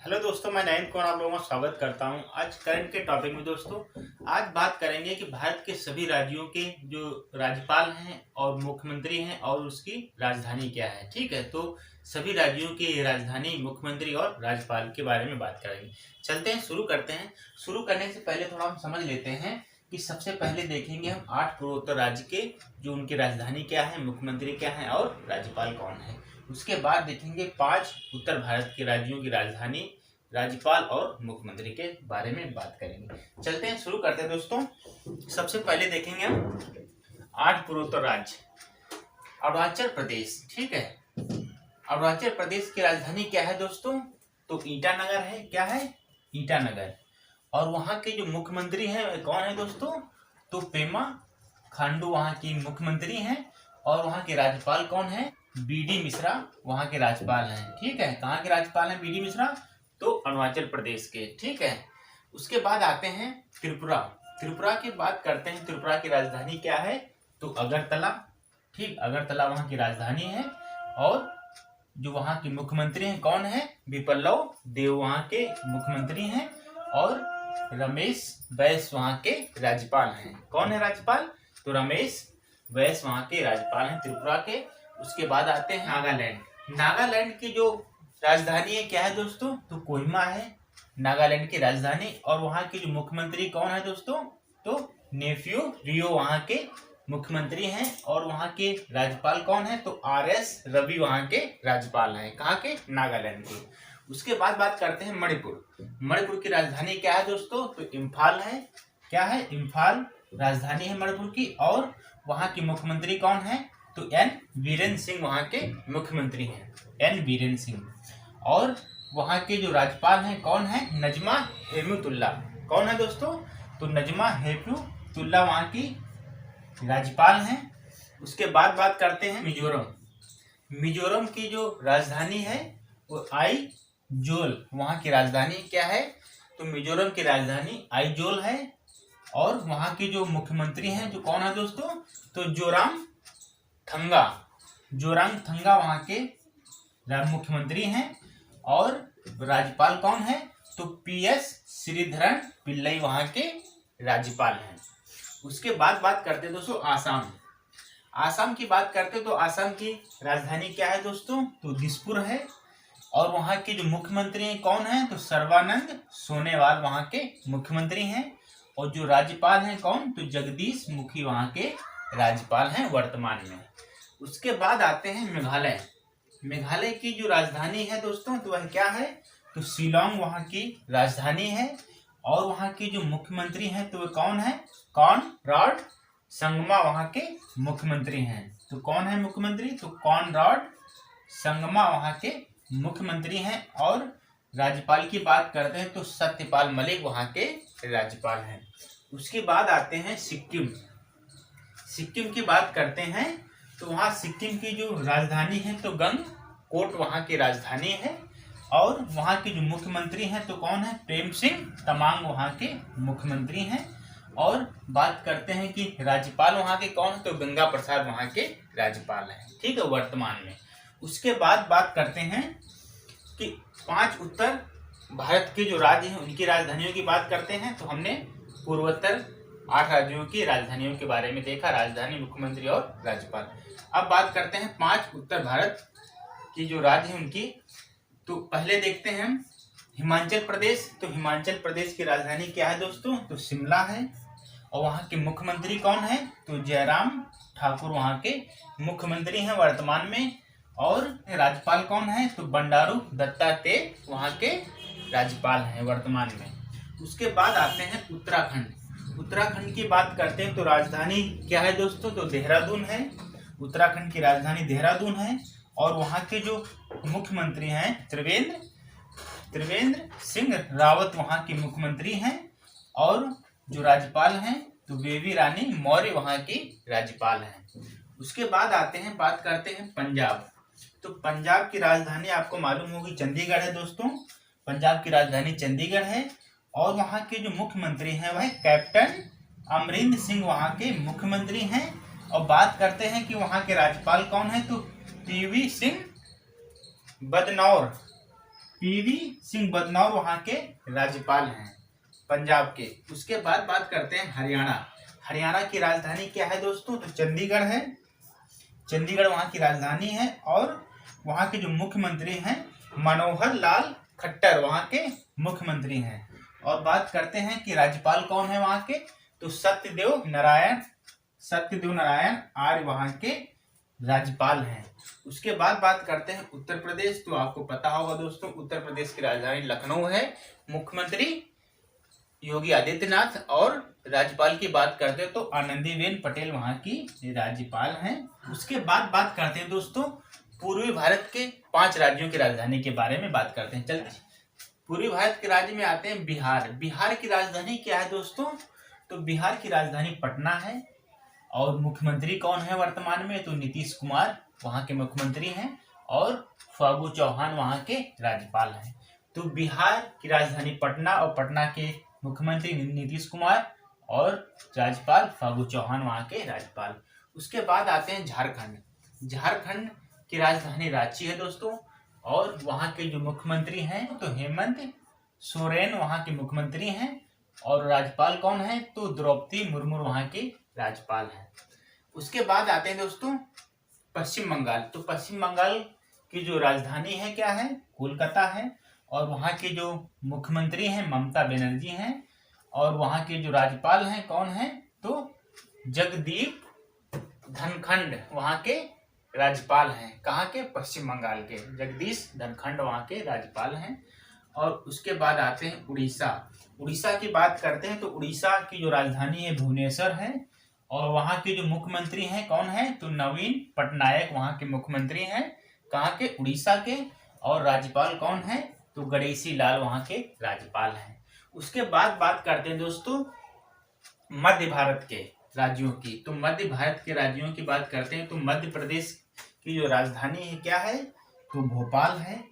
Hello दोस्तों, मैं नयन कुमार आप लोगों का स्वागत करता हूं। आज करंट के टॉपिक में दोस्तों आज बात करेंगे कि भारत के सभी राज्यों के जो राज्यपाल हैं और मुख्यमंत्री हैं और उसकी राजधानी क्या है। ठीक है, तो सभी राज्यों की राजधानी, मुख्यमंत्री और राज्यपाल के बारे में बात करेंगे। चलते हैं, शुरू करते हैं। शुरू करने से पहले थोड़ा हम समझ लेते हैं कि सबसे पहले देखेंगे हम 8 पूर्वोत्तर राज्य के जो उनकी राजधानी क्या है, मुख्यमंत्री क्या है और राज्यपाल कौन है। उसके बाद देखेंगे 5 उत्तर भारत के राज्यों की राजधानी, राज्यपाल और मुख्यमंत्री के बारे में बात करेंगे। चलते हैं, शुरू करते हैं दोस्तों। सबसे पहले देखेंगे हम 8 पूर्वोत्तर राज्य। अरुणाचल प्रदेश, ठीक है। अरुणाचल प्रदेश की राजधानी क्या है दोस्तों? तो ईटानगर है। क्या है? ईटानगर। और वहां के जो मुख्यमंत्री हैं कौन है दोस्तों? तो पेमा खांडू वहां की मुख्यमंत्री हैं। और वहां के राज्यपाल कौन है? बीडी मिश्रा वहां के राज्यपाल हैं। ठीक है, कहाँ के राज्यपाल हैं बीडी मिश्रा? तो अरुणाचल प्रदेश के। ठीक है, उसके बाद आते हैं त्रिपुरा। त्रिपुरा की बात करते हैं। त्रिपुरा की राजधानी क्या है? तो अगरतला। ठीक, अगरतला वहां की राजधानी है। और जो वहां के मुख्यमंत्री हैं कौन है? बिप्लब देव वहां के मुख्यमंत्री हैं। और रमेश बैस वहां के राज्यपाल हैं। कौन है राज्यपाल? तो रमेश बैस वहां के राज्यपाल हैं त्रिपुरा के। उसके बाद आते हैं नागालैंड। नागालैंड की जो राजधानी है क्या है दोस्तों? तो कोहिमा है नागालैंड की राजधानी। और वहां के जो मुख्यमंत्री कौन है दोस्तों? तो नेफ्यू रियो वहां के मुख्यमंत्री हैं। और वहां के राज्यपाल कौन है? तो RS रवि वहां के राज्यपाल हैं। कहाँ के? नागालैंड के। उसके बाद बात करते हैं मणिपुर। मणिपुर की राजधानी क्या है दोस्तों? तो इम्फाल है। क्या है? इम्फाल राजधानी है मणिपुर की। और वहां के मुख्यमंत्री कौन है? तो N बीरेन्द्र सिंह वहां के मुख्यमंत्री हैं। N बीरेन्द्र सिंह। और वहां के जो राज्यपाल हैं कौन है? नजमा हेपतुल्ला। कौन है दोस्तों? तो नजमा हेपतुल्ला वहां की राज्यपाल हैं। उसके बाद बात करते हैं मिजोरम। मिजोरम की जो राजधानी है वो आइजोल वहां की राजधानी क्या है? तो मिजोरम की राजधानी आइजोल है। और वहां के जो मुख्यमंत्री हैं जो कौन है दोस्तों? तो जोरामथंगा वहां के मुख्यमंत्री हैं। और राज्यपाल कौन है? तो PS श्रीधरन पिल्लई वहां के राज्यपाल हैं। उसके बाद बात करते हैं दोस्तों आसाम। आसाम की बात करते हैं तो आसाम की राजधानी क्या है दोस्तों? तो दिसपुर है। और वहां के जो मुख्यमंत्री हैं कौन है? तो सर्बानंद सोनोवाल वहां के मुख्यमंत्री हैं। और जो राज्यपाल हैं कौन? तो जगदीश मुखी वहां के राज्यपाल हैं वर्तमान में। उसके बाद आते हैं मेघालय। मेघालय की जो राजधानी है दोस्तों तो वह क्या है? तो शिलोंग वहां की राजधानी है। और वहां के जो मुख्यमंत्री हैं तो वे कौन है? कॉनराड संगमा वहां के मुख्यमंत्री हैं। तो कौन है मुख्यमंत्री? तो कॉनराड संगमा वहां के मुख्यमंत्री हैं। और राज्यपाल की बात करते हैं तो सत्यपाल मलिक वहां के राज्यपाल हैं। उसके बाद आते हैं सिक्किम। सिक्किम की बात करते हैं तो वहाँ सिक्किम की जो राजधानी है तो गंगकोट वहाँ की राजधानी है। और वहाँ के जो मुख्यमंत्री हैं तो कौन है? प्रेम सिंह तमांग वहाँ के मुख्यमंत्री हैं। और बात करते हैं कि राज्यपाल वहाँ के कौन है? तो गंगा प्रसाद वहाँ के राज्यपाल हैं। ठीक है, वर्तमान में। उसके बाद बात करते हैं कि 5 उत्तर भारत के जो राज्य हैं उनकी राजधानियों की बात करते हैं। तो हमने पूर्वोत्तर 8 राज्यों की राजधानियों के बारे में देखा, राजधानी, मुख्यमंत्री और राज्यपाल। अब बात करते हैं 5 उत्तर भारत की जो राज्य हैं उनकी। तो पहले देखते हैं हिमाचल प्रदेश। तो हिमाचल प्रदेश की राजधानी क्या है दोस्तों? तो शिमला है। और वहाँ के मुख्यमंत्री कौन है? तो जयराम ठाकुर वहाँ के मुख्यमंत्री हैं वर्तमान में। और राज्यपाल कौन है? तो बंडारू दत्तात्रेय वहाँ के राज्यपाल हैं वर्तमान में। उसके बाद आते हैं उत्तराखंड। उत्तराखंड की बात करते हैं तो राजधानी क्या है दोस्तों? तो देहरादून है। उत्तराखंड की राजधानी देहरादून है। और वहाँ के जो मुख्यमंत्री हैं त्रिवेंद्र सिंह रावत वहाँ के मुख्यमंत्री हैं। और जो राज्यपाल हैं तो बेबी रानी मौर्य वहाँ की राज्यपाल हैं। उसके बाद आते हैं, बात करते हैं पंजाब। तो पंजाब की राजधानी आपको मालूम होगी चंडीगढ़ है दोस्तों। पंजाब की राजधानी चंडीगढ़ है। और वहाँ के जो मुख्यमंत्री हैं वह कैप्टन अमरिंदर सिंह वहाँ के मुख्यमंत्री हैं। और बात करते हैं कि वहाँ के राज्यपाल कौन है? तो PV सिंह बदनौर पीवी सिंह बदनौर वहाँ के राज्यपाल हैं पंजाब के। उसके बाद बात करते हैं हरियाणा। हरियाणा की राजधानी क्या है दोस्तों? तो चंडीगढ़ है। चंडीगढ़ वहाँ की राजधानी है और वहाँ के जो मुख्यमंत्री हैं मनोहर लाल खट्टर वहाँ के मुख्यमंत्री हैं। और बात करते हैं कि राज्यपाल कौन है वहाँ के? तो सत्यदेव नारायण आर्य वहाँ के राज्यपाल हैं। उसके बाद बात करते हैं उत्तर प्रदेश। तो आपको पता होगा दोस्तों, उत्तर प्रदेश की राजधानी लखनऊ है। मुख्यमंत्री योगी आदित्यनाथ और राज्यपाल की बात करते हैं तो आनंदीबेन पटेल वहाँ की राज्यपाल हैं। उसके बाद बात करते हैं दोस्तों पूर्वी भारत के 5 राज्यों की राजधानी के बारे में बात करते हैं। चलते पूर्वी भारत के राज्य में आते हैं बिहार। बिहार की राजधानी क्या है दोस्तों? तो बिहार की राजधानी पटना है। और मुख्यमंत्री कौन है वर्तमान में? तो नीतीश कुमार वहाँ के मुख्यमंत्री हैं और फागू चौहान वहाँ के राज्यपाल हैं। तो बिहार की राजधानी पटना और पटना के मुख्यमंत्री नीतीश कुमार और राज्यपाल फागू चौहान वहाँ के राज्यपाल। उसके बाद आते हैं झारखंड। झारखंड की राजधानी रांची है दोस्तों और वहाँ के जो मुख्यमंत्री हैं तो हेमंत सोरेन वहाँ के मुख्यमंत्री हैं और राज्यपाल कौन है? तो द्रौपदी मुर्मू वहाँ के राज्यपाल हैं। उसके बाद आते हैं दोस्तों पश्चिम बंगाल। तो पश्चिम बंगाल की जो राजधानी है क्या है? कोलकाता है। और वहाँ के जो मुख्यमंत्री हैं ममता बनर्जी हैं और वहाँ के जो राज्यपाल हैं कौन है? तो जगदीप धनखड़ वहाँ के राज्यपाल हैं। कहाँ के? पश्चिम बंगाल के। जगदीश धनखड़ वहाँ के राज्यपाल हैं। और उसके बाद आते हैं उड़ीसा। उड़ीसा की बात करते हैं तो उड़ीसा की जो राजधानी है भुवनेश्वर है और वहाँ के जो मुख्यमंत्री हैं कौन है? तो नवीन पटनायक वहाँ के मुख्यमंत्री हैं। कहाँ के? उड़ीसा के। और राज्यपाल कौन है? तो गणेशी लाल वहाँ के राज्यपाल हैं। उसके बाद बात करते हैं दोस्तों मध्य भारत के राज्यों की। तो मध्य भारत के राज्यों की बात करते हैं तो मध्य प्रदेश की जो राजधानी है क्या है? तो भोपाल है।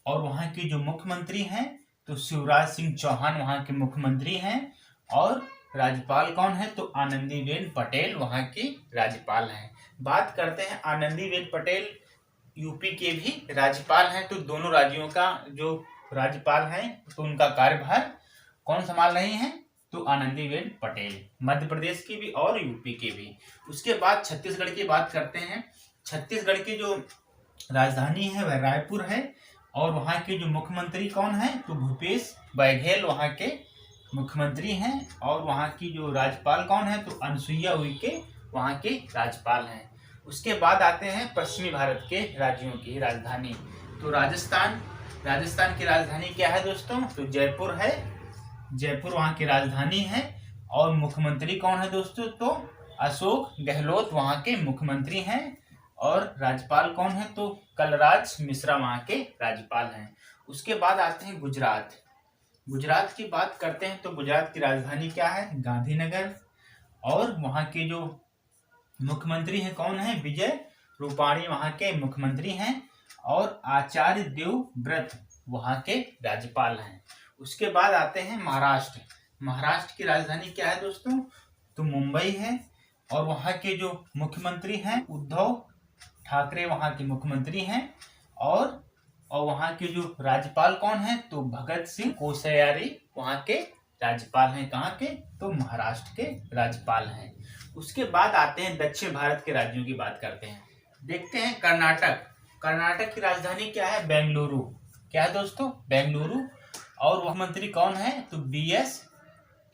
और वहाँ के जो मुख्यमंत्री हैं तो शिवराज सिंह चौहान वहाँ के मुख्यमंत्री हैं और राज्यपाल कौन है? तो आनंदीबेन पटेल वहाँ की राज्यपाल हैं। बात करते हैं आनंदीबेन पटेल यूपी के भी राज्यपाल हैं। तो दोनों राज्यों का जो राज्यपाल हैं तो उनका कार्यभार कौन संभाल रहे हैं? तो आनंदीबेन पटेल, मध्य प्रदेश की भी और यूपी के भी। उसके बाद छत्तीसगढ़ की बात करते हैं। छत्तीसगढ़ की जो राजधानी है वह रायपुर है और वहाँ के जो मुख्यमंत्री कौन है? तो भूपेश बघेल वहाँ के मुख्यमंत्री हैं और वहाँ की जो राज्यपाल कौन है? तो अनुसुईया उइके वहाँ के राज्यपाल हैं। उसके बाद आते हैं पश्चिमी भारत के राज्यों की राजधानी। तो राजस्थान की राजधानी क्या है दोस्तों? तो जयपुर है। जयपुर वहाँ की राजधानी है और मुख्यमंत्री कौन है दोस्तों? तो अशोक गहलोत वहाँ के मुख्यमंत्री हैं और राज्यपाल कौन है? तो कलराज मिश्रा वहाँ के राज्यपाल हैं। उसके बाद आते हैं गुजरात। गुजरात की बात करते हैं तो गुजरात की राजधानी क्या है? गांधीनगर। और वहाँ के जो मुख्यमंत्री हैं कौन है? विजय रूपाणी वहाँ के मुख्यमंत्री हैं और आचार्य देवव्रत वहाँ के राज्यपाल हैं। उसके बाद आते हैं महाराष्ट्र। महाराष्ट्र की राजधानी क्या है दोस्तों? तो मुंबई है और वहाँ के जो मुख्यमंत्री हैं उद्धव ठाकरे वहाँ के मुख्यमंत्री हैं और वहाँ के जो राज्यपाल कौन है? तो भगत सिंह कोश्यारी वहाँ के राज्यपाल हैं। कहाँ के? तो महाराष्ट्र के राज्यपाल हैं। उसके बाद आते हैं दक्षिण भारत के राज्यों की बात करते हैं। देखते हैं कर्नाटक। कर्नाटक की राजधानी क्या है? बेंगलुरु। क्या है दोस्तों? बेंगलुरु। और मुख्यमंत्री कौन है? तो BS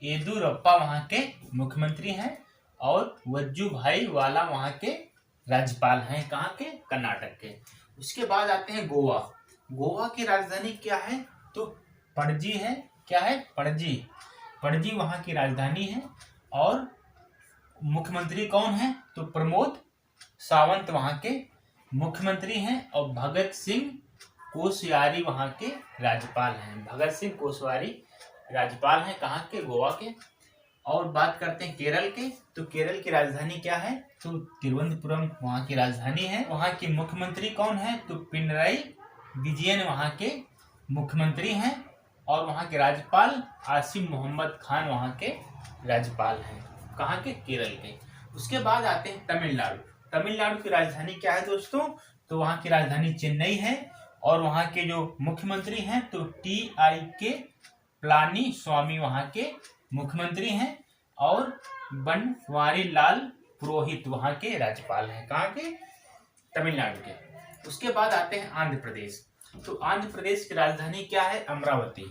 येदियुरप्पा वहाँ के मुख्यमंत्री हैं और वजुभाई वाला वहाँ के राज्यपाल हैं। कहाँ के? कर्नाटक के। उसके बाद आते हैं गोवा। गोवा की राजधानी क्या है? तो पणजी है। क्या है? पणजी। पणजी वहाँ की राजधानी है और मुख्यमंत्री कौन है? तो प्रमोद सावंत वहाँ के मुख्यमंत्री हैं और भगत सिंह कोश्यारी वहाँ के राज्यपाल हैं। भगत सिंह कोश्यारी राज्यपाल हैं। कहाँ के? गोवा के। और बात करते हैं केरल के। तो केरल की राजधानी क्या है? तो तिरुवनंतपुरम वहाँ की राजधानी है। वहाँ के मुख्यमंत्री कौन है? तो पिनराई विजयन वहाँ के मुख्यमंत्री हैं और वहाँ के राज्यपाल आसिफ मोहम्मद खान वहाँ के राज्यपाल हैं। कहाँ के? केरल के। उसके बाद आते हैं तमिलनाडु। तमिलनाडु की राजधानी क्या है दोस्तों? तो वहाँ की राजधानी चेन्नई है और वहाँ के जो मुख्यमंत्री हैं तो TIK पलानीस्वामी वहाँ के मुख्यमंत्री हैं, और बनवारी लाल पुरोहित वहाँ के राज्यपाल हैं। कहाँ के? तमिलनाडु के। उसके बाद आते हैं आंध्र प्रदेश। तो आंध्र प्रदेश की राजधानी क्या है? अमरावती।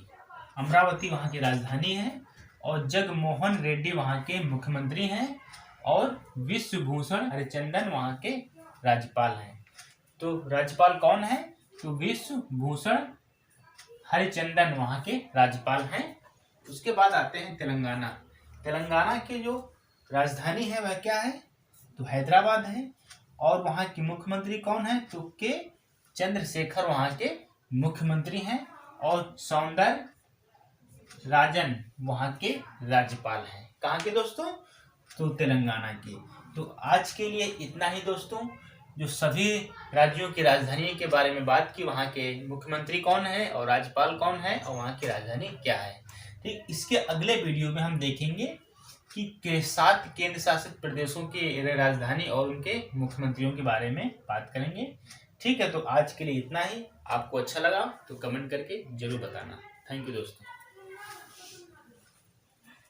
अमरावती वहाँ की राजधानी है, और जगमोहन रेड्डी वहाँ के मुख्यमंत्री हैं, और विश्वभूषण हरिचंदन वहाँ के राज्यपाल हैं। तो राज्यपाल कौन है? तो विश्वभूषण हरिचंदन वहाँ के राज्यपाल हैं। उसके बाद आते हैं तेलंगाना। तेलंगाना के जो राजधानी है वह क्या है? तो हैदराबाद है, और वहाँ के मुख्यमंत्री कौन है? तो के चंद्रशेखर वहाँ के मुख्यमंत्री हैं, और सौंदर राजन वहाँ के राज्यपाल हैं। कहाँ के दोस्तों? तो तेलंगाना के। तो आज के लिए इतना ही दोस्तों। जो सभी राज्यों की राजधानी के बारे में बात की, वहाँ के मुख्यमंत्री कौन है और राज्यपाल कौन है और वहाँ की राजधानी क्या है। ठीक, इसके अगले वीडियो में हम देखेंगे कि 7 केंद्र शासित प्रदेशों की राजधानी और उनके मुख्यमंत्रियों के बारे में बात करेंगे। ठीक है, तो आज के लिए इतना ही। आपको अच्छा लगा तो कमेंट करके जरूर बताना। थैंक यू दोस्तों।